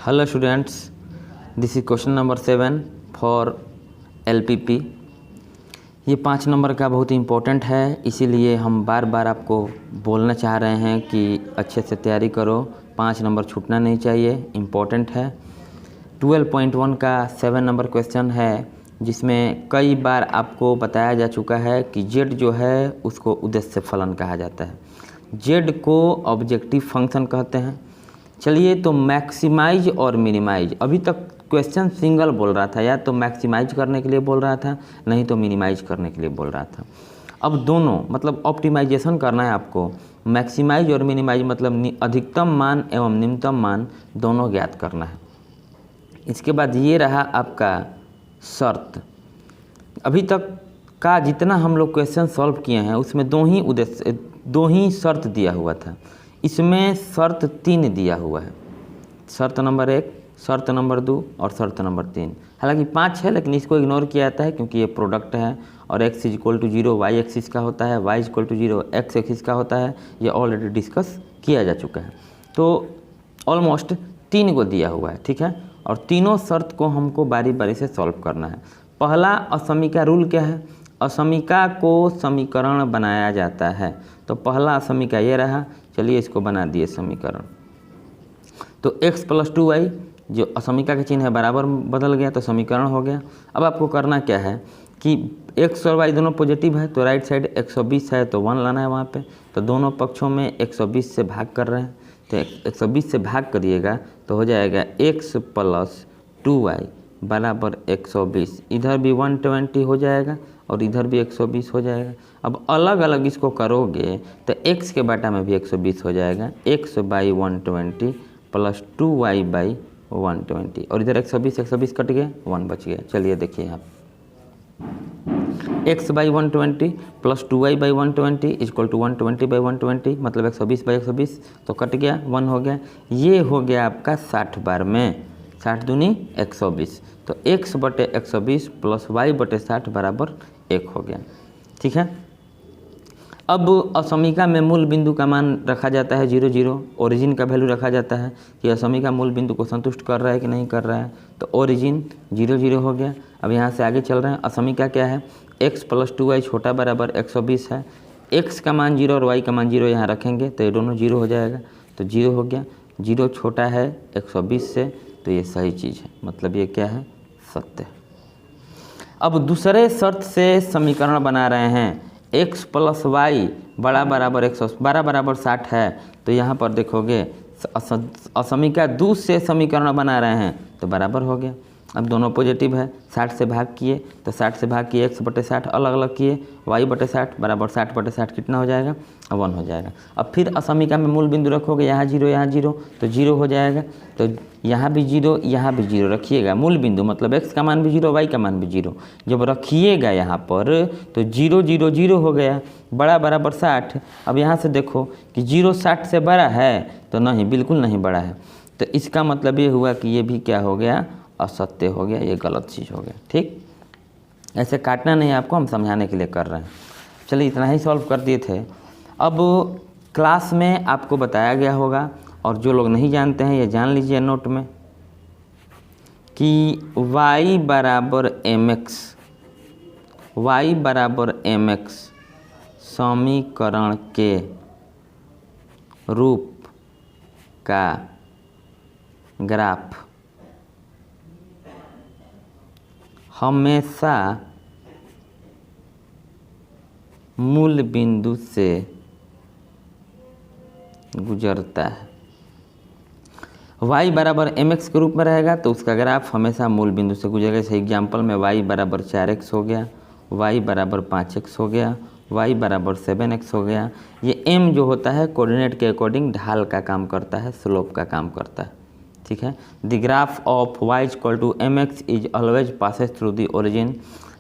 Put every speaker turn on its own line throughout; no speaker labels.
Hello students, this is question number 7 for LPP। ये 5 number का बहुत इम्पोर्टेंट है, इसीलिए हम बार बार आपको बोलना चाह रहे हैं कि अच्छे से तैयारी करो। 5 नंबर छूटना नहीं चाहिए, इम्पोर्टेंट है। 12.1 का 7 नंबर क्वेश्चन है, जिसमें कई बार आपको बताया जा चुका है कि जेड जो है उसको उद्देश्य फलन कहा जाता है, जेड को ऑब्जेक्टिव फंक्शन कहते हैं। चलिए, तो मैक्सिमाइज और मिनिमाइज, अभी तक क्वेश्चन सिंगल बोल रहा था, या तो मैक्सिमाइज करने के लिए बोल रहा था, नहीं तो मिनिमाइज करने के लिए बोल रहा था। अब दोनों मतलब ऑप्टिमाइजेशन करना है आपको। मैक्सिमाइज और मिनिमाइज मतलब अधिकतम मान एवं न्यूनतम मान दोनों ज्ञात करना है। इसके बाद ये रहा आपका शर्त। अभी तक का जितना हम लोग क्वेश्चन सॉल्व किए हैं उसमें दो ही शर्त दिया हुआ था। इसमें शर्त 3 दिया हुआ है, शर्त नंबर 1, शर्त नंबर 2 और शर्त नंबर 3। हालांकि 5 है, लेकिन इसको इग्नोर किया जाता है क्योंकि ये प्रोडक्ट है और x = 0 y एक्सिस का होता है, y = 0 x एक्सिस का होता है। ये ऑलरेडी डिस्कस किया जा चुका है। तो ऑलमोस्ट 3 को दिया हुआ है, ठीक है। और तीनों शर्त को हमको बारी बारी से सॉल्व करना है। पहला असमीका रूल क्या है? असमीका को समीकरण बनाया जाता है। तो पहला असमीका ये रहा, चलिए इसको बना दिए समीकरण। तो x + 2y जो असमीका का चिन्ह है बराबर बदल गया, तो समीकरण हो गया। अब आपको करना क्या है कि x और y दोनों पॉजिटिव है, तो राइट साइड 120 है तो 1 लाना है वहाँ पे। तो दोनों पक्षों में 120 से भाग कर रहे हैं, तो 120 से भाग करिएगा तो हो जाएगा x + 2y बराबर 120। इधर भी 120 हो जाएगा और इधर भी 120 हो जाएगा। अब अलग अलग इसको करोगे तो x के बाटा में भी 120 हो जाएगा, x/120 + 2y/120। और इधर 120 कट गया, 1 बच गया। चलिए देखिए आप, x/120 + 2y/120 = 120/120 मतलब 120/120, तो कट गया, 1 हो गया। ये हो गया आपका 60 बार में, 60 दूनी 120। तो x/120 + y/60 बराबर 1 हो गया, ठीक है। अब असमीका में मूल बिंदु का मान रखा जाता है 0 0, ओरिजिन का वैल्यू रखा जाता है कि असमीका मूल बिंदु को संतुष्ट कर रहा है कि नहीं कर रहा है। तो ओरिजिन 0 0 हो गया। अब यहाँ से आगे चल रहे हैं। असमीका क्या है? x + 2y छोटा बराबर 120 है। x का मान 0 और y का मान 0 यहाँ रखेंगे तो ये दोनों 0 हो जाएगा, तो 0 हो गया। 0 छोटा है 120 से, तो ये सही चीज़ है, मतलब ये क्या है? सत्य। अब दूसरे शर्त से समीकरण बना रहे हैं। x + y बराबर 112 बराबर 60 है, तो यहाँ पर देखोगे असमीका 2 से समीकरण बना रहे हैं तो बराबर हो गया। अब दोनों पॉजिटिव है, 60 से भाग किए तो 60 से भाग किए, x/60 अलग अलग किए, y/60 बराबर 60/60 कितना हो जाएगा? 1 हो जाएगा। अब फिर असमीका में मूल बिंदु रखोगे, यहाँ 0 यहाँ 0, तो 0 हो जाएगा। तो यहाँ भी 0 यहाँ भी 0 रखिएगा, मूल बिंदु मतलब x का मान भी 0 y का मान भी 0 जब रखिएगा यहाँ पर, तो 0 0 0 हो गया, बड़ा बराबर 60। अब यहाँ से देखो कि 0 60 से बड़ा है, तो नहीं, बिल्कुल नहीं बड़ा है। तो इसका मतलब ये हुआ कि ये भी क्या हो गया? असत्य हो गया, ये गलत चीज़ हो गया, ठीक। ऐसे काटना नहीं, आपको हम समझाने के लिए कर रहे हैं। चलिए, इतना ही सॉल्व कर दिए थे। अब क्लास में आपको बताया गया होगा, और जो लोग नहीं जानते हैं ये जान लीजिए नोट में, कि y = mx समीकरण के रूप का ग्राफ हमेशा मूल बिंदु से गुजरता है। y = mx के रूप में रहेगा तो उसका ग्राफ हमेशा मूल बिंदु से गुजरेगा। जैसे एग्जाम्पल में y = 4x हो गया, y = 5x हो गया, y = 7x हो गया। ये m जो होता है कोऑर्डिनेट के अकॉर्डिंग ढाल का काम करता है, स्लोप का काम करता है, ठीक है। The graph of y = mx is always passes through the origin.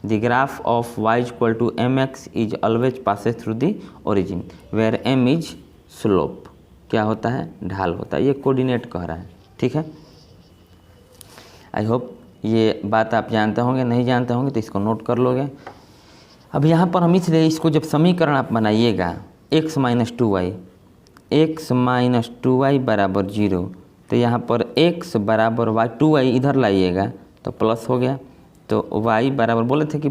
The graph of y = mx is always passes through the origin where m is slope. क्या होता है? ढाल होता है। ये कोऑर्डिनेट कह रहा है, ठीक है। आई होप ये बात आप जानते होंगे, नहीं जानते होंगे तो इसको नोट कर लोगे। अब यहाँ पर हम इसलिए इसको जब समीकरण आप बनाइएगा x - 2y बराबर 0, तो यहाँ पर x बराबर y, 2y इधर लाइएगा तो प्लस हो गया। तो y बराबर बोले थे कि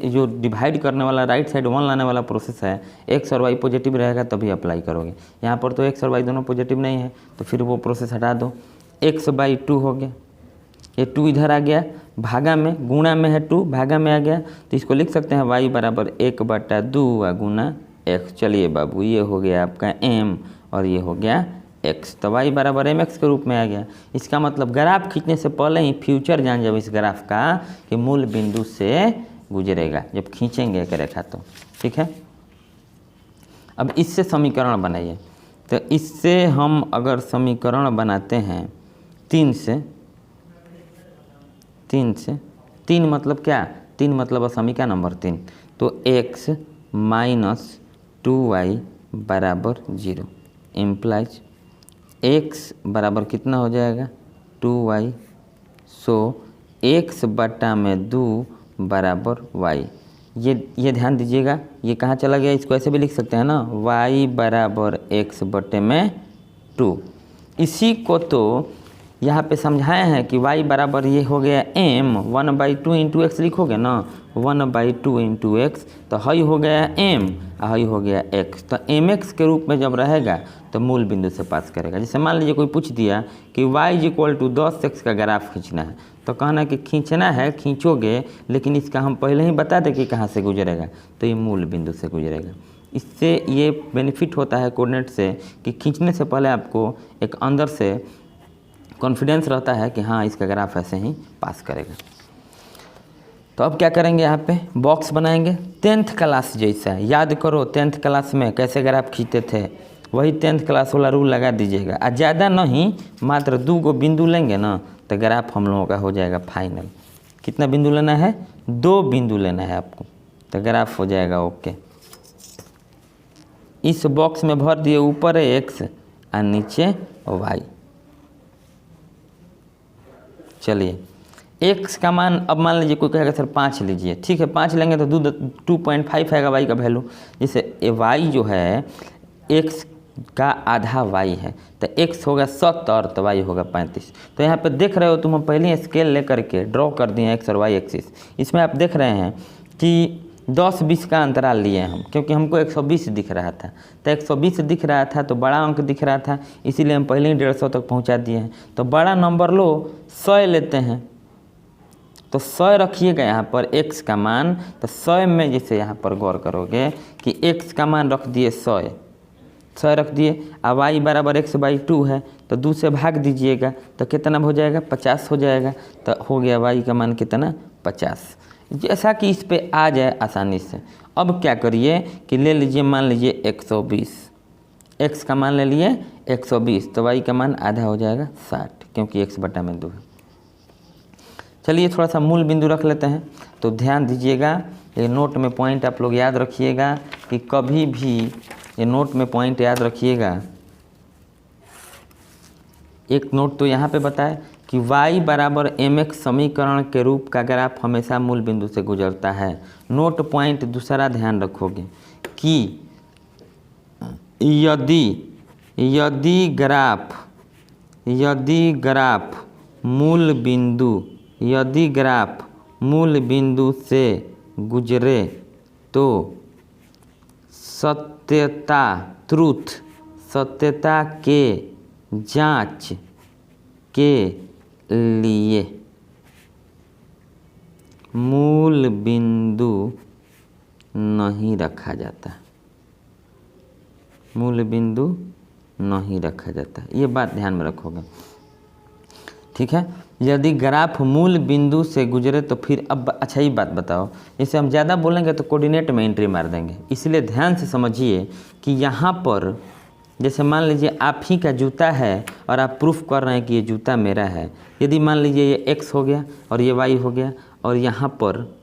जो डिवाइड करने वाला राइट साइड 1 लाने वाला प्रोसेस है, x और y पॉजिटिव रहेगा तभी अप्लाई करोगे। यहाँ पर तो x और y दोनों पॉजिटिव नहीं है तो फिर वो प्रोसेस हटा दो। x/2 हो गया, ये 2 इधर आ गया, भागा में गुणा में है 2, भागा में आ गया तो इसको लिख सकते हैं y बराबर 1/2 गुना x। चलिए बाबू, ये हो गया आपका m और ये हो गया x, तो y बराबर mx के रूप में आ गया। इसका मतलब ग्राफ खींचने से पहले ही फ्यूचर जान जब इस ग्राफ का कि मूल बिंदु से गुजरेगा जब खींचेंगे एक रेखा तो, ठीक है। अब इससे समीकरण बनाइए। तो इससे हम अगर समीकरण बनाते हैं 3 से, 3 मतलब क्या, 3 मतलब समीकरण नंबर 3, तो x माइनस 2y बराबर 0 इम्प्लाइज x बराबर कितना हो जाएगा 2y। सो x बटा में 2 बराबर y। ये ध्यान दीजिएगा, ये कहाँ चला गया, इसको ऐसे भी लिख सकते हैं ना, y बराबर x बटे में 2। इसी को तो यहाँ पे समझाए हैं कि y बराबर ये हो गया m, 1/2 इंटू एक्स लिखोगे ना, 1/2 इंटू एक्स, तो हई हो गया m और हई हो गया x। तो mx के रूप में जब रहेगा तो मूल बिंदु से पास करेगा। जैसे मान लीजिए कोई पूछ दिया कि y = 10x का ग्राफ खींचना है, तो कहना कि खींचना है, खींचोगे, लेकिन इसका हम पहले ही बता दें कि कहाँ से गुजरेगा, तो ये मूल बिंदु से गुजरेगा। इससे ये बेनिफिट होता है कोऑर्डिनेट से कि खींचने से पहले आपको एक अंदर से कॉन्फिडेंस रहता है कि हाँ इसका ग्राफ ऐसे ही पास करेगा। तो अब क्या करेंगे, यहाँ पे बॉक्स बनाएंगे 10th क्लास जैसा। याद करो 10th क्लास में कैसे ग्राफ खींचते थे, वही 10th क्लास वाला रूल लगा दीजिएगा। और ज़्यादा नहीं, मात्र 2 गो बिंदु लेंगे ना तो ग्राफ हम लोगों का हो जाएगा फाइनल। कितना बिंदु लेना है, 2 बिंदु लेना है आपको, तो ग्राफ हो जाएगा ओके। इस बॉक्स में भर दिए, ऊपर है x और नीचे y। चलिए x का मान, अब मान लीजिए कोई कहेगा सर 5 लीजिए, ठीक है 5 लेंगे तो 2.5 आएगा y का वैल्यू। जैसे y जो है x का आधा y है, तो x होगा 70 तो y होगा 35। तो यहाँ पे देख रहे हो तुम, हम पहले स्केल लेकर के ड्रॉ कर दिए x और y एक्सिस। इसमें आप देख रहे हैं कि 10-20 का अंतराल लिए हम, क्योंकि हमको 120 दिख रहा था, तो 120 दिख रहा था तो बड़ा अंक दिख रहा था, इसीलिए हम पहले ही 150 तक पहुंचा दिए हैं। तो बड़ा नंबर लो, 100 लेते हैं, तो 100 रखिएगा यहाँ पर x का मान। तो 100 में जैसे यहाँ पर गौर करोगे कि x का मान रख दिए 100 रख दिए, अब y बराबर x/2 है तो 2 से भाग दीजिएगा तो कितना हो जाएगा, 50 हो जाएगा। तो हो गया y का मान कितना, 50। जैसा कि इस पे आ जाए आसानी से। अब क्या करिए कि ले लीजिए, मान लीजिए 120, x का मान ले लिए 120, तो y का मान आधा हो जाएगा 60, क्योंकि x बटा में 2 है। चलिए थोड़ा सा मूल बिंदु रख लेते हैं। तो ध्यान दीजिएगा, ये नोट में पॉइंट आप लोग याद रखिएगा कि कभी भी ये नोट में पॉइंट याद रखिएगा। एक नोट तो यहाँ पे बताए कि y बराबर mx समीकरण के रूप का ग्राफ हमेशा मूल बिंदु से गुजरता है। नोट पॉइंट दूसरा ध्यान रखोगे कि यदि ग्राफ मूल बिंदु से गुजरे तो सत्यता के जांच के लिए मूल बिंदु नहीं रखा जाता, ये बात ध्यान में रखोगे, ठीक है। यदि ग्राफ मूल बिंदु से गुजरे तो फिर, अब अच्छा ही बात बताओ, जैसे हम ज़्यादा बोलेंगे तो कोऑर्डिनेट में एंट्री मार देंगे, इसलिए ध्यान से समझिए कि यहाँ पर जैसे मान लीजिए आप ही का जूता है और आप प्रूफ कर रहे हैं कि ये जूता मेरा है। यदि मान लीजिए ये x हो गया और ये y हो गया और यहाँ पर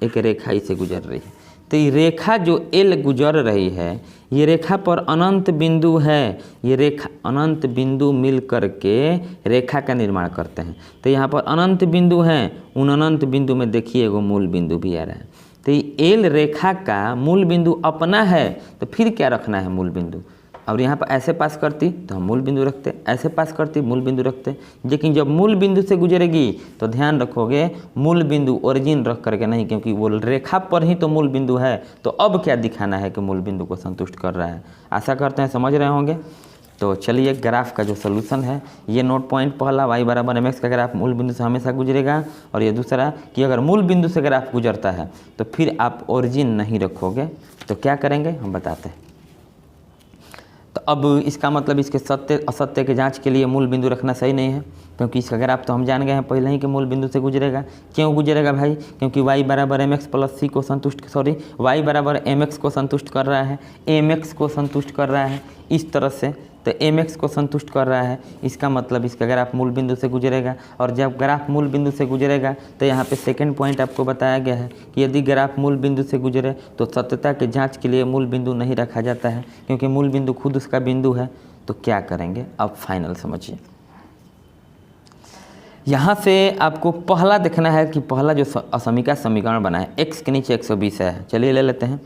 एक रेखा इसे गुजर रही है, तो ये रेखा जो L गुजर रही है, ये रेखा पर अनंत बिंदु है। ये रेखा अनंत बिंदु मिल करके रेखा का निर्माण करते हैं। तो यहाँ पर अनंत बिंदु हैं, उन अनंत बिंदु में देखिए एगो मूल बिंदु भी आ रहा है। तो ये L रेखा का मूल बिंदु अपना है, तो फिर क्या रखना है मूल बिंदु, और यहाँ पर ऐसे पास करती तो हम मूल बिंदु रखते, ऐसे पास करती मूल बिंदु रखते। लेकिन जब मूल बिंदु से गुजरेगी तो ध्यान रखोगे मूल बिंदु ओरिजिन रख करके नहीं, क्योंकि वो रेखा पर ही तो मूल बिंदु है। तो अब क्या दिखाना है कि मूल बिंदु को संतुष्ट कर रहा है। आशा करते हैं समझ रहे होंगे। तो चलिए ग्राफ का जो सोल्यूशन है ये नोट पॉइंट पहला y बराबर mx का ग्राफ मूल बिंदु से हमेशा गुजरेगा। और ये दूसरा कि अगर मूल बिंदु से ग्राफ गुजरता है तो फिर आप ओरिजिन नहीं रखोगे। तो क्या करेंगे हम बताते हैं। तो अब इसका मतलब इसके सत्य असत्य के जांच के लिए मूल बिंदु रखना सही नहीं है, क्योंकि इसका ग्राफ तो हम जान गए हैं पहले ही कि मूल बिंदु से गुजरेगा। क्यों गुजरेगा भाई? क्योंकि y बराबर mx प्लस सी को y बराबर mx को संतुष्ट कर रहा है, mx को संतुष्ट कर रहा है इस तरह से। तो mx को संतुष्ट कर रहा है, इसका मतलब इसका ग्राफ मूल बिंदु से गुजरेगा। और जब ग्राफ मूल बिंदु से गुजरेगा तो यहाँ पे सेकंड पॉइंट आपको बताया गया है कि यदि ग्राफ मूल बिंदु से गुजरे तो सत्यता के जांच के लिए मूल बिंदु नहीं रखा जाता है, क्योंकि मूल बिंदु खुद उसका बिंदु है। तो क्या करेंगे अब फाइनल समझिए। यहाँ से आपको पहला देखना है कि पहला जो असमीका समीकरण बना है x के नीचे 120 है। चलिए ले लेते हैं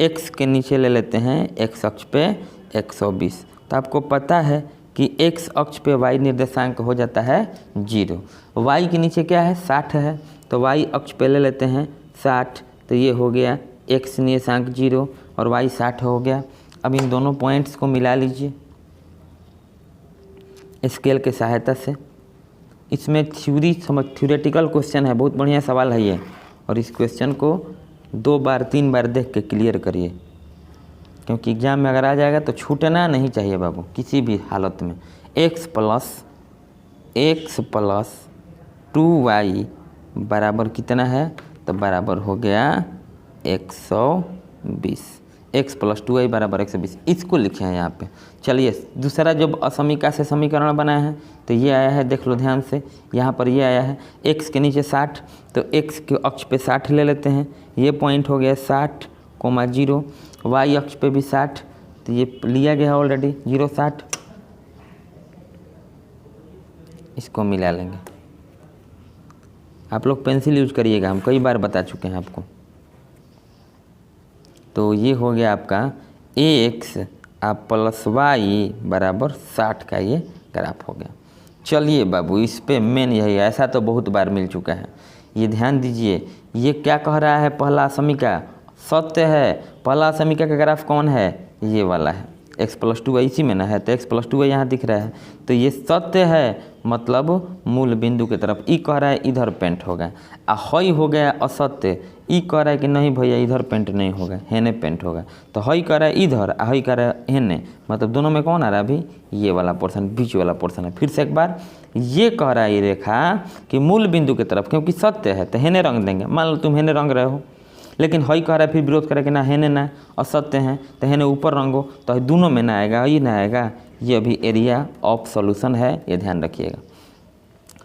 x के नीचे ले लेते हैं x अक्ष पे 120। तो आपको पता है कि x अक्ष पे y निर्देशांक हो जाता है 0। y के नीचे क्या है 60 है, तो y अक्ष पे ले लेते हैं 60। तो ये हो गया x निर्देशांक 0 और y 60 हो गया। अब इन दोनों पॉइंट्स को मिला लीजिए स्केल के सहायता से। इसमें थ्योरेटिकल क्वेश्चन है, बहुत बढ़िया सवाल है ये। और इस क्वेश्चन को 2 बार 3 बार देख के क्लियर करिए, क्योंकि एग्जाम में अगर आ जाएगा तो छूटना नहीं चाहिए बाबू किसी भी हालत में। x प्लस 2y बराबर कितना है? तो बराबर हो गया 120। x प्लस 2y बराबर 120 इसको लिखे हैं यहाँ पे। चलिए दूसरा जब असमीका से समीकरण बना है तो ये आया है, देख लो ध्यान से। यहाँ पर ये आया है x के नीचे 60, तो x के अक्ष पे 60 ले लेते हैं। ये पॉइंट हो गया 60,0, y अक्ष पे भी 60, तो ये लिया गया ऑलरेडी 0 60। इसको मिला लेंगे। आप लोग पेंसिल यूज करिएगा, हम कई बार बता चुके हैं आपको। तो ये हो गया आपका x आप प्लस y बराबर 60 का ये ग्राफ हो गया। चलिए बाबू इस पे मेन यही है, ऐसा तो बहुत बार मिल चुका है। ये ध्यान दीजिए, ये क्या कह रहा है? पहला समीका सत्य है। पहला समीका का ग्राफ कौन है? ये वाला है x प्लस 2y इसी में ना है, तो x प्लस 2y यहाँ दिख रहा है। तो ये सत्य है, मतलब मूल बिंदु की तरफ। ई कह रहा है इधर पेंट होगा, हई हो गया असत्य। ई कह रहा है कि नहीं भैया इधर पेंट नहीं होगा, हेने पेंट होगा। तो हई कह रहा है इधर, हई कह रहा है हेने, मतलब दोनों में कौन आ रहा है अभी? ये वाला पोर्शन, बीच वाला पोर्शन है। फिर से एक बार, ये कह रहा है ये रेखा कि मूल बिंदु की तरफ, क्योंकि सत्य है तो हेने रंग देंगे। मान लो तुम हेने रंग रहे हो, लेकिन हई कह रहा है फिर विरोध करे कि ना हेने ना असत्य हैं, तो हेने ऊपर रंगो, तो दोनों में ना आएगा, ये ना आएगा। ये अभी एरिया ऑफ सॉल्यूशन है, ये ध्यान रखिएगा।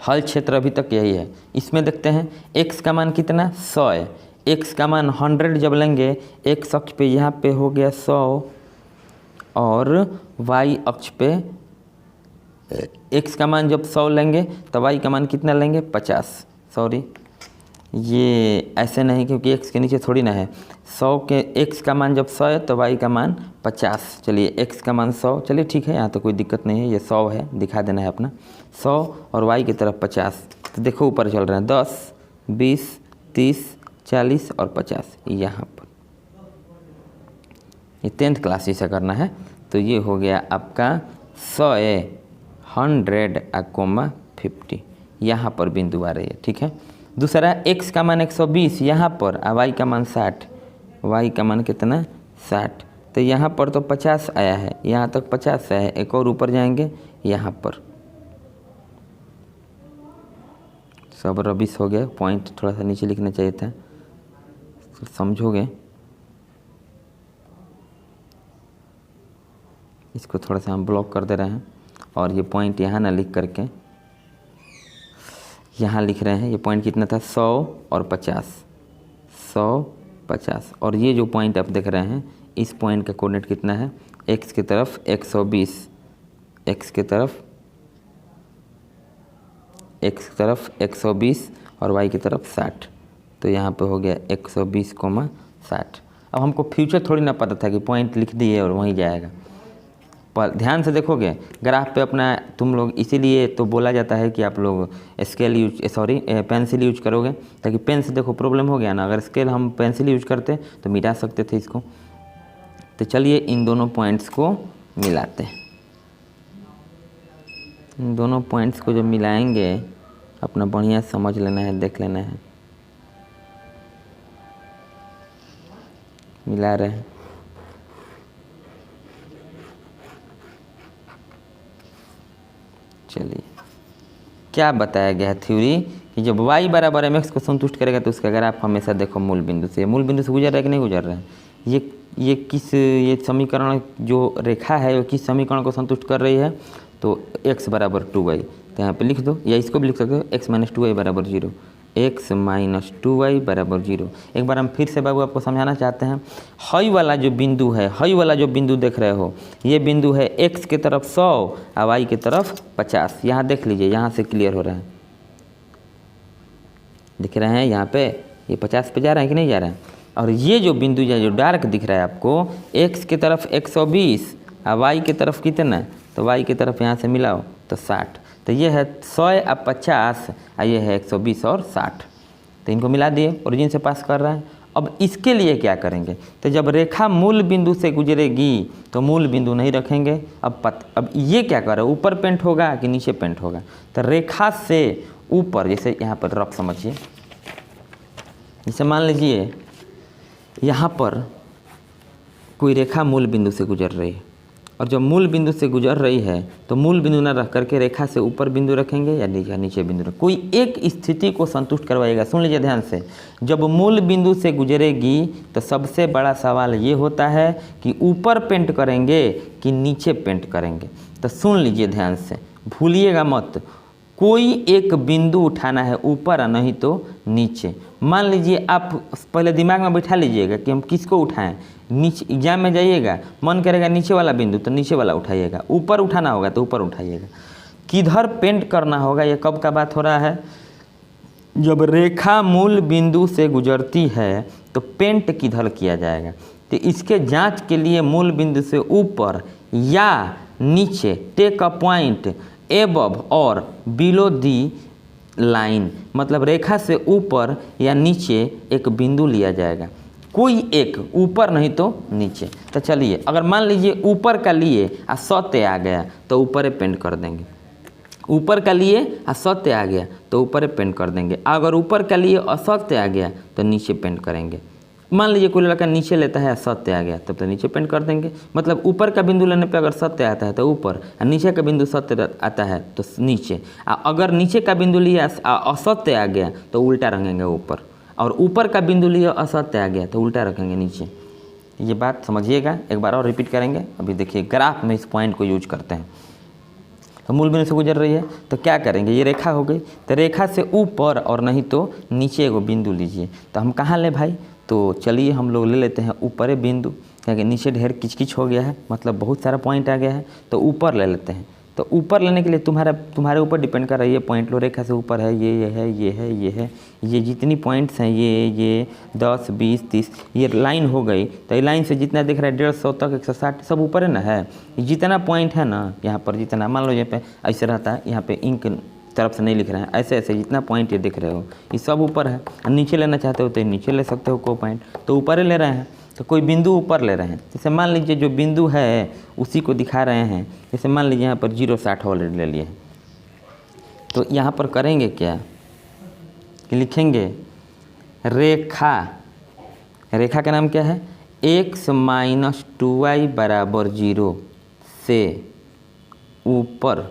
हल क्षेत्र अभी तक यही है। इसमें देखते हैं x का मान कितना 100 है। x का मान 100 जब लेंगे, x अक्ष पे यहाँ पे हो गया 100 और y अक्ष पे x का मान जब 100 लेंगे तो y का मान कितना लेंगे 50। सॉरी ये ऐसे नहीं, क्योंकि x के नीचे थोड़ी ना है। 100 के x का मान जब 100 है तो y का मान 50। चलिए x का मान 100, चलिए ठीक है, यहाँ तो कोई दिक्कत नहीं है, ये 100 है, दिखा देना है अपना 100 और y की तरफ 50। तो देखो ऊपर चल रहे हैं 10, 20, 30, 40 और 50 यहाँ पर। ये 10th क्लास से करना है। तो ये हो गया आपका 100,50 यहाँ पर बिंदु आ रही है, ठीक है। दूसरा x का मान 120 यहाँ पर, y का मान 60, y का मान कितना 60। तो यहाँ पर तो 50 आया है, यहाँ तक 50 आया है। एक और ऊपर जाएंगे, यहाँ पर सब रबिश हो गया। पॉइंट थोड़ा सा नीचे लिखना चाहिए था, तो समझोगे। इसको थोड़ा सा हम ब्लॉक कर दे रहे हैं और ये पॉइंट यहाँ ना लिख करके यहाँ लिख रहे हैं। ये पॉइंट कितना था 100 और 50, 100 50। और ये जो पॉइंट आप देख रहे हैं, इस पॉइंट का कोऑर्डिनेट कितना है? x की तरफ 120, x की तरफ 120 और y की तरफ 60। तो यहाँ पे हो गया 120,60। अब हमको फ्यूचर थोड़ी ना पता था कि पॉइंट लिख दिए और वहीं जाएगा। पर ध्यान से देखोगे ग्राफ पे अपना तुम लोग, इसीलिए तो बोला जाता है कि आप लोग पेंसिल यूज करोगे, ताकि पेन से देखो प्रॉब्लम हो गया ना, अगर स्केल हम पेंसिल यूज करते तो मिटा सकते थे इसको। तो चलिए इन दोनों पॉइंट्स को मिलाते हैं। इन दोनों पॉइंट्स को जब मिलाएंगे अपना बढ़िया समझ लेना है, देख लेना है। मिला रहे हैं, चलिए क्या बताया गया है थ्योरी कि जब y बराबर mx को संतुष्ट करेगा तो उसका ग्राफ हमेशा देखो मूल बिंदु से गुजर रहा है कि नहीं गुजर रहा है। ये समीकरण जो रेखा है वो किस समीकरण को संतुष्ट कर रही है, तो x बराबर 2y, तो यहाँ पे लिख दो, या इसको भी लिख सकते हो x माइनस 2y बराबर 0, x माइनस 2y बराबर 0। एक बार हम फिर से बाबू आपको समझाना चाहते हैं, हई वाला जो बिंदु है, हई वाला जो बिंदु देख रहे हो, ये बिंदु है x के तरफ 100 और y के तरफ 50। यहाँ देख लीजिए, यहाँ से क्लियर हो रहा है, दिख रहे हैं यहाँ पे ये 50 पे जा रहा है कि नहीं जा रहा है। और ये जो बिंदु जो डार्क दिख रहा है आपको, x के तरफ 120 और y के तरफ कितना, तो y के तरफ यहाँ से मिलाओ तो 60। तो ये है 100 और 50 और ये है 120 और 60। तो इनको मिला दिए, ओरिजिन से पास कर रहा है। अब इसके लिए क्या करेंगे, तो जब रेखा मूल बिंदु से गुजरेगी तो मूल बिंदु नहीं रखेंगे। अब ये क्या कर रहा है, ऊपर पेंट होगा कि नीचे पेंट होगा, तो रेखा से ऊपर, जैसे यहाँ पर रफ समझिए, जैसे मान लीजिए यहाँ पर कोई रेखा मूल बिंदु से गुजर रही है, और जब मूल बिंदु से गुजर रही है तो मूल बिंदु ना रख करके रेखा से ऊपर बिंदु रखेंगे या नीचे बिंदु रखेंगे, कोई एक स्थिति को संतुष्ट करवाएगा। सुन लीजिए ध्यान से, जब मूल बिंदु से गुजरेगी तो सबसे बड़ा सवाल ये होता है कि ऊपर पेंट करेंगे कि नीचे पेंट करेंगे। तो सुन लीजिए ध्यान से, भूलिएगा मत, कोई एक बिंदु उठाना है, ऊपर और नहीं तो नीचे। मान लीजिए आप पहले दिमाग में बैठा लीजिएगा कि हम किसको उठाएं। नीचे एग्जाम में जाइएगा, मन करेगा नीचे वाला बिंदु तो नीचे वाला उठाइएगा, ऊपर उठाना होगा तो ऊपर उठाइएगा। किधर पेंट करना होगा, ये कब का बात हो रहा है, जब रेखा मूल बिंदु से गुजरती है तो पेंट किधर किया जाएगा। तो इसके जांच के लिए मूल बिंदु से ऊपर या नीचे, टेक अ पॉइंट एबव और बिलो दी लाइन, मतलब रेखा से ऊपर या नीचे एक बिंदु लिया जाएगा, कोई एक, ऊपर नहीं तो नीचे। तो चलिए अगर मान लीजिए ऊपर का लिए और सत्य आ गया तो ऊपर पेंट कर देंगे, ऊपर का लिए असत्य आ गया तो ऊपर पेंट कर देंगे। अगर ऊपर का लिए असत्य आ गया तो नीचे पेंट करेंगे। मान लीजिए कोई लड़का नीचे लेता है, सत्य आ गया तब तो नीचे पेंट कर देंगे। मतलब ऊपर का बिंदु लेने पे अगर सत्य आता है तो ऊपर, और नीचे का बिंदु सत्य आता है तो नीचे। अगर नीचे का बिंदु लिया असत्य आ गया तो उल्टा रखेंगे ऊपर, और ऊपर का बिंदु लिया असत्य आ गया तो उल्टा रखेंगे नीचे। ये बात समझिएगा, एक बार और रिपीट करेंगे। अभी देखिए ग्राफ में इस पॉइंट को यूज करते हैं। तो मूल बिंदु से गुजर रही है तो क्या करेंगे, ये रेखा हो गई, तो रेखा से ऊपर और नहीं तो नीचे एगो बिंदु लीजिए। तो हम कहाँ ले भाई, तो चलिए हम लोग ले लेते हैं ऊपर बिंदु, क्योंकि नीचे ढेर किचकिच हो गया है, मतलब बहुत सारा पॉइंट आ गया है, तो ऊपर ले लेते हैं। तो ऊपर लेने के लिए तुम्हारे ऊपर डिपेंड कर रहा है, ये पॉइंट लो, रेखा से ऊपर है, ये है, ये है, ये है, ये जितनी पॉइंट्स हैं, ये 10, 20, 30, ये लाइन हो गई। तो ये लाइन से जितना दिख रहा है 150 तक 160 सब ऊपर है ना, है जितना पॉइंट है ना यहाँ पर, जितना मान लो यहाँ पे ऐसे रहता है, यहाँ पे इंक तरफ से नहीं लिख रहे हैं, ऐसे ऐसे जितना पॉइंट ये दिख रहे हो ये सब ऊपर है। नीचे लेना चाहते हो तो नीचे ले सकते हो, कोई पॉइंट तो ऊपर ही ले रहे हैं, तो कोई बिंदु ऊपर ले रहे हैं। जैसे मान लीजिए जो बिंदु है उसी को दिखा रहे हैं, जैसे मान लीजिए यहाँ पर 0.60 ऑलरेडी ले लिए, तो यहाँ पर करेंगे क्या कि लिखेंगे रेखा का नाम क्या है, x माइनस 2y बराबर 0 से ऊपर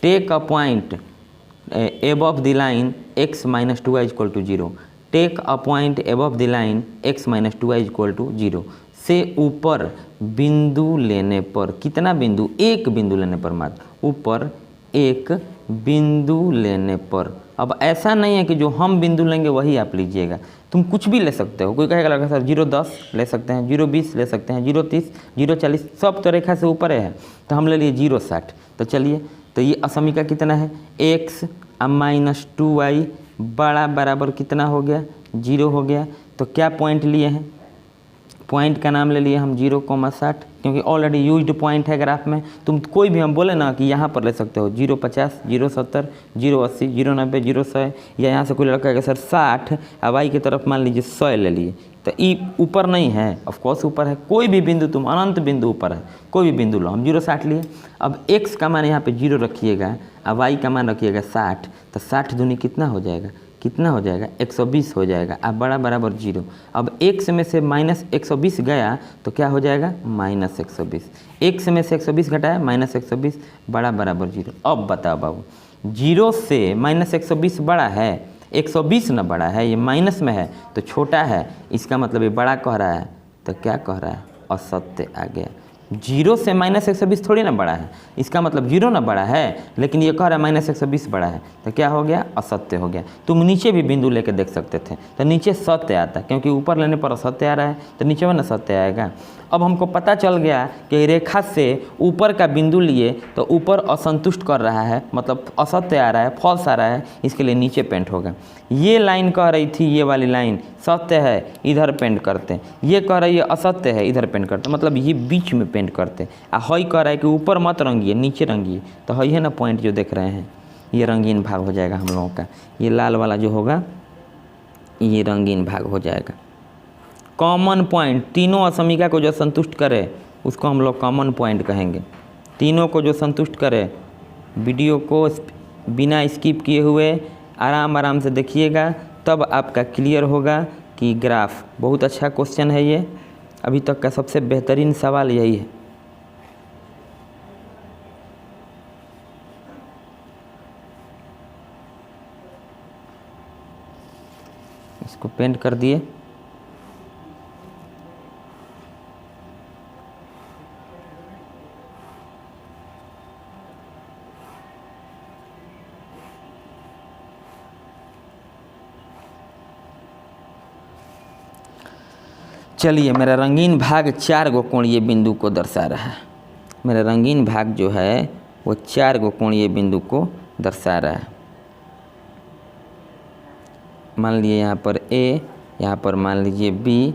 take a point above the line x minus 2y equal to 0, take a point above the line x minus 2y equal to 0 से ऊपर बिंदु लेने पर, कितना बिंदु, एक बिंदु लेने पर, मात्र ऊपर एक बिंदु लेने पर। अब ऐसा नहीं है कि जो हम बिंदु लेंगे वही आप लीजिएगा, तुम कुछ भी ले सकते हो। कोई कहेगा लड़का सर 0.10 ले सकते हैं, 0.20 ले सकते हैं, 0.30, 0.40 सब तो रेखा से ऊपर है, तो हम ले लिए 0.60। तो चलिए, तो ये असमीका कितना है, x माइनस 2y बड़ा बराबर कितना हो गया, 0 हो गया। तो क्या पॉइंट लिए हैं, पॉइंट का नाम ले लिए हम 0,60, क्योंकि ऑलरेडी यूज्ड पॉइंट है ग्राफ में। तुम कोई भी हम बोले ना कि यहाँ पर ले सकते हो 050, 070, 080, 090, 0100, या यहाँ से कोई लड़का कहेगा सर 60, अब y की तरफ मान लीजिए 100 ले लिए, तो ई ऊपर नहीं है, ऑफकोर्स ऊपर है। कोई भी बिंदु तुम अनंत बिंदु ऊपर है, कोई भी बिंदु लो, हम 060 लिए। अब x का मान यहाँ पे 0 रखिएगा, अब y का मान रखिएगा 60, तो 60 दूनी कितना हो जाएगा, कितना हो जाएगा 120 हो जाएगा। अब बड़ा बराबर 0। अब x में से माइनस 120 गया तो क्या हो जाएगा माइनस 120। x में से 120 घटाया माइनस 120, बड़ा बराबर 0। अब बताओ बाबू, 0 से माइनस 120 बड़ा है, 120 ना बड़ा है, ये माइनस में है तो छोटा है, इसका मतलब ये बड़ा कह रहा है, तो क्या कह रहा है असत्य आ गया। 0 से माइनस 120 थोड़ी ना बड़ा है, इसका मतलब 0 ना बड़ा है, लेकिन ये कह रहा है माइनस 120 बड़ा है, तो क्या हो गया असत्य हो गया। तुम नीचे भी बिंदु लेके देख सकते थे, तो नीचे सत्य आता, क्योंकि ऊपर लेने पर असत्य आ रहा है, तो नीचे में ना सत्य आएगा। अब हमको पता चल गया कि रेखा से ऊपर का बिंदु लिए तो ऊपर असंतुष्ट कर रहा है, मतलब असत्य आ रहा है, फॉल्स आ रहा है, इसके लिए नीचे पेंट होगा। ये लाइन कह रही थी, ये वाली लाइन सत्य है, इधर पेंट करते हैं। ये कह रही है असत्य है, इधर पेंट करते, मतलब ये बीच में पेंट करते। हई कह रहा है कि ऊपर मत रंगिए, नीचे रंगिए, तो हई है ना पॉइंट जो देख रहे हैं, ये रंगीन भाग हो जाएगा हम लोगों का। ये लाल वाला जो होगा ये रंगीन भाग हो जाएगा। कॉमन पॉइंट, तीनों असमीका को जो संतुष्ट करे उसको हम लोग कॉमन पॉइंट कहेंगे। तीनों को जो संतुष्ट करे। वीडियो को बिना स्किप किए हुए आराम आराम से देखिएगा, तब आपका क्लियर होगा कि ग्राफ। बहुत अच्छा क्वेश्चन है ये, अभी तक का सबसे बेहतरीन सवाल यही है। इसको पेंट कर दिए। चलिए, मेरा रंगीन भाग 4 गो कोणीय बिंदु को दर्शा रहा है। मेरा रंगीन भाग जो है वो 4 गो कोणीय बिंदु को दर्शा रहा है। मान लीजिए यहाँ पर A, यहाँ पर मान लीजिए B,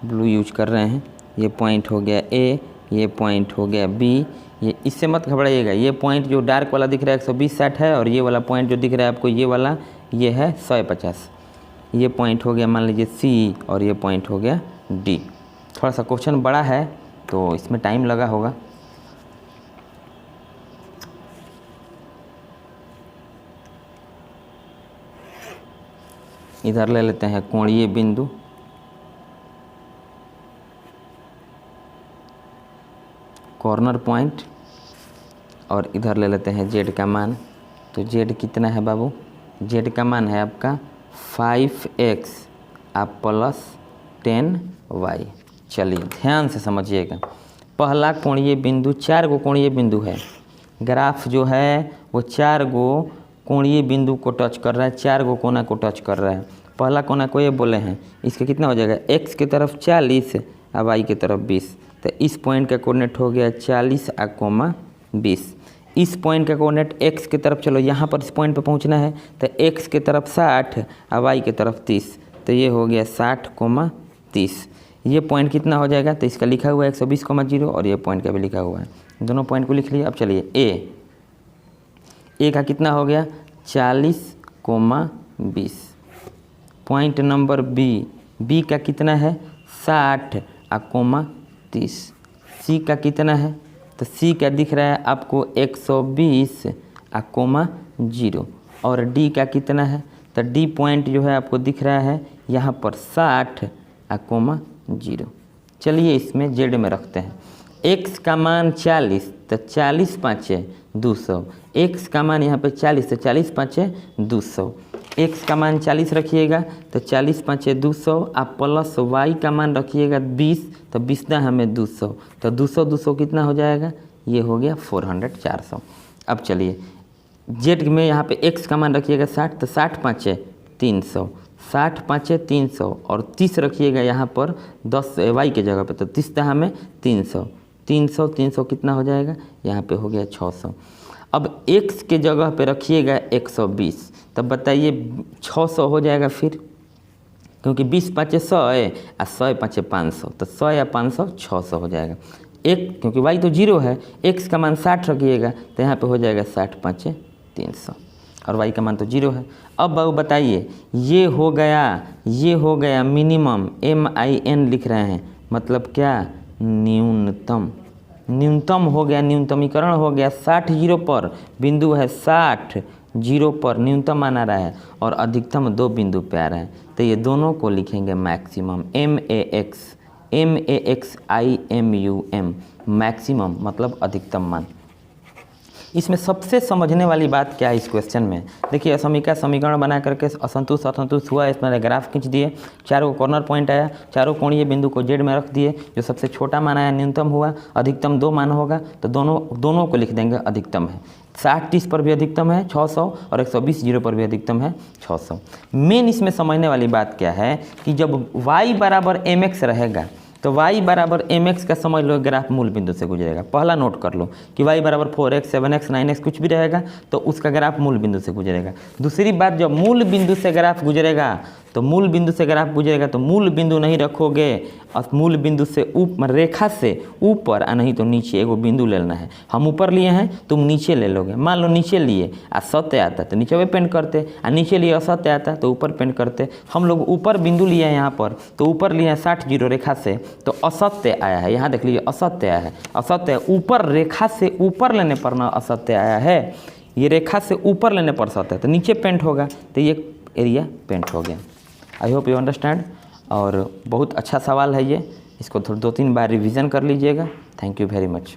ब्लू यूज कर रहे हैं। ये पॉइंट हो गया A, ये पॉइंट हो गया B। ये इससे मत घबराइएगा, ये पॉइंट जो डार्क वाला दिख रहा है 120-60 है, और ये वाला पॉइंट जो दिख रहा है आपको ये वाला, ये है 150। ये पॉइंट हो गया मान लीजिए C, और ये पॉइंट हो गया D। थोड़ा सा क्वेश्चन बड़ा है तो इसमें टाइम लगा होगा। इधर ले लेते हैं कोणीय बिंदु, कॉर्नर पॉइंट, और इधर ले लेते हैं Z का मान। तो Z कितना है बाबू, Z का मान है आपका 5x आप प्लस 10y। चलिए ध्यान से समझिएगा। पहला कोणीय बिंदु, 4 गो कोणीय बिंदु है। ग्राफ जो है वो 4 गो कोणीय बिंदु को टच कर रहा है, 4 गो कोना को टच कर रहा है। पहला कोना को ये बोले हैं, इसका कितना हो जाएगा x की तरफ 40 और y की तरफ 20। तो इस पॉइंट का कोऑर्डिनेट हो गया 40 और 20। इस पॉइंट का कोऑर्डिनेट x की तरफ, चलो यहाँ पर इस पॉइंट पर पहुँचना है, तो x की तरफ 60 और y की तरफ 30। तो ये हो गया 60, 30। ये पॉइंट कितना हो जाएगा, तो इसका लिखा हुआ है 120, 0, और ये पॉइंट का भी लिखा हुआ है। दोनों पॉइंट को लिख लिए। अब चलिए ए का कितना हो गया 40, 20। पॉइंट नंबर बी का कितना है 60 और 30। सी का कितना है, तो सी का दिख रहा है आपको 120 और 0। और डी का कितना है, तो डी पॉइंट जो है आपको दिख रहा है यहाँ पर 60 और 0। चलिए इसमें जेड में रखते हैं। x का मान 40, तो 40 5 200। x का मान यहाँ पे 40, तो 40 5 200। x का मान 40 रखिएगा, तो 40 5 200। आप प्लस y का मान रखिएगा 20, तो 20 ना हमें 200, तो 200 कितना हो जाएगा, ये हो गया 400 400। अब चलिए z में यहाँ पे x का मान रखिएगा 60, तो 60 5 300, 60 5 300, और 30 रखिएगा यहाँ पर 10 y के जगह पे, तो 30 था हमें 300, 300 कितना हो जाएगा, यहाँ पे हो गया 600। अब x के जगह पे रखिएगा 120, तब बताइए 600 हो जाएगा फिर, क्योंकि 20 5 100 और 100 5 500, तो 100 या 500 600 हो जाएगा। एक, क्योंकि y तो 0 है, x का मान 60 रखिएगा तो यहाँ पे हो जाएगा 60 5 300 और y का मान तो 0 है। अब बाबू बताइए, ये हो गया मिनिमम, MIN लिख रहे हैं, मतलब क्या, न्यूनतम। न्यूनतम हो गया, न्यूनतमीकरण हो गया 60 0 पर, बिंदु है 60 0 पर न्यूनतम आना रहा है और अधिकतम 2 बिंदु पे आ रहा है, तो ये दोनों को लिखेंगे मैक्सिमम, MAXIMUM, मैक्सिमम मतलब अधिकतम मान। इसमें सबसे समझने वाली बात क्या है इस क्वेश्चन में, देखिए समीकरण बना करके असंतुष्ट हुआ, इसमें ग्राफ खींच दिए, चारों कॉर्नर पॉइंट आया, चारों कोणीय बिंदु को जेड में रख दिए, जो सबसे छोटा मान आया न्यूनतम हुआ, अधिकतम 2 मान होगा तो दोनों को लिख देंगे अधिकतम है। 60 30 पर भी अधिकतम है 600 और 120 0 पर भी अधिकतम है 600। मेन इसमें समझने वाली बात क्या है कि जब y बराबर mx रहेगा तो y बराबर mx का समझ लो ग्राफ मूल बिंदु से गुजरेगा। पहला नोट कर लो कि y बराबर 4x 7x 9x कुछ भी रहेगा तो उसका ग्राफ मूल बिंदु से गुजरेगा। दूसरी बात, जब मूल बिंदु से ग्राफ गुजरेगा तो मूल बिंदु नहीं रखोगे और मूल बिंदु से रेखा से ऊपर और नहीं तो नीचे एगो बिंदु लेना है। हम ऊपर लिए हैं, तुम नीचे ले लोगे। मान लो नीचे लिए असत्य आता तो नीचे पे पेंट करते, और नीचे लिए असत्य आता तो ऊपर पेंट करते। हम लोग ऊपर बिंदु लिए हैं यहाँ पर, तो ऊपर लिए हैं 60 0 रेखा से, तो असत्य आया है। यहाँ देख लीजिए असत्य आया है, असत्य ऊपर रेखा से ऊपर लेने पर ना असत्य आया है, ये रेखा से ऊपर लेने पर सत्य है, तो नीचे पेंट होगा, तो ये एरिया पेंट हो गया। I hope you understand. और बहुत अच्छा सवाल है ये, इसको 2-3 बार रिवीजन कर लीजिएगा। Thank you very much.